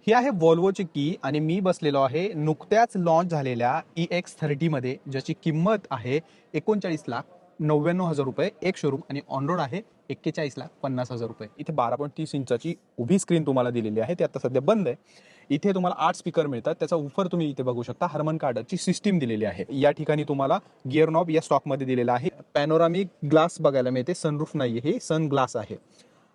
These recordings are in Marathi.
ही आहे Volvoची की आणि मी बसलेलो आहे नुकत्याच लॉन्च झालेल्या EX30 मध्ये, ज्याची किंमत आहे 39,99,000 रुपये एक शोरूम आणि ऑन रोड आहे 41,50,000 रुपये. इथे 12.30 इंचाची उभी स्क्रीन तुम्हाला दिलेली आहे, ती आता सध्या बंद आहे. इथे तुम्हाला 8 स्पीकर मिळतात. त्याचा उफर तुम्ही इथे बघू शकता. हर्मन कार्डरची सिस्टीम दिलेली आहे. या ठिकाणी तुम्हाला गिअर नॉब या स्टॉकमध्ये दिलेला आहे. पॅनोरामिक ग्लास बघायला मिळते, सनरूफ नाही, हे सन ग्लास आहे.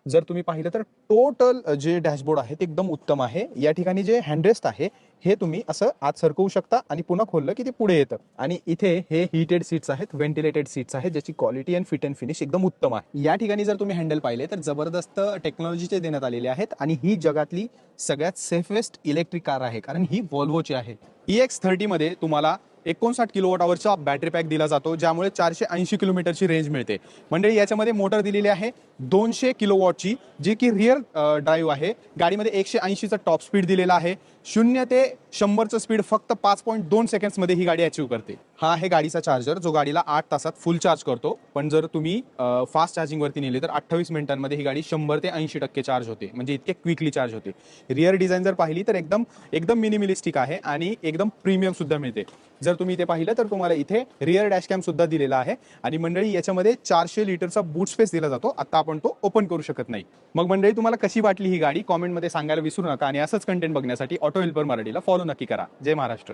जर तुम्ही पाहिलं तर टोटल जे डॅशबोर्ड आहे ते एकदम उत्तम आहे. या ठिकाणी जे हँडरेस्ट आहे हे तुम्ही असं आत सरकवू शकता आणि पुन्हा खोललं की ते पुढे येतं. आणि इथे हे हीटेड सीट्स आहेत, व्हेंटिलेटेड सीट्स आहेत, ज्याची quality and fit and finish एकदम उत्तम आहे. या ठिकाणी जर तुम्ही हँडल पाहिले तर जबरदस्त टेक्नॉलॉजीचे देण्यात आलेले आहेत आणि ही जगातली सगळ्यात सेफेस्ट इलेक्ट्रिक कार आहे, कारण ही व्हॉल्वोची आहे. EX30 मध्ये तुम्हाला 59 किलोवॉट अवरचा बॅटरी पॅक दिला जातो, ज्यामुळे 480 किलोमीटरची रेंज मिळते. म्हणजे याच्यामध्ये मोटर दिलेली आहे 200 किलोवॉटची, जी की रिअर ड्राईव्ह आहे. गाडीमध्ये 180चा टॉप स्पीड दिलेला आहे. 0 ते 100चं स्पीड फक्त 5.2 सेकंड्समध्ये ही गाडी अचीव्ह करते. हा आहे गाडीचा चार्जर, जो गाडीला 8 तासात फुल चार्ज करतो. पण जर तुम्ही फास्ट चार्जिंगवरती नेली तर 28 मिनिटांमध्ये ही गाडी 100 ते 80% चार्ज होते, म्हणजे इतके क्विकली चार्ज होते. रिअर डिझाईन जर पाहिली तर एकदम एकदम मिनिमलिस्टिक आहे आणि एकदम प्रीमियम सुद्धा मिळते. जर तुम्ही इथे पाहिलं तर तुम्हाला इथे रिअर डॅशकॅम सुद्धा दिलेला आहे. आणि मंडळी, याच्यामध्ये 400 लिटरचा बूट स्पेस दिला जातो. आता आपण तो ओपन करू शकत नाही. मग मंडळी, तुम्हाला कशी वाटली ही गाडी कॉमेंटमध्ये सांगायला विसरू नका आणि असंच कंटेंट बघण्यासाठी ऑटो हेल्पर मराठीला फॉलो नक्की करा. जय महाराष्ट्र.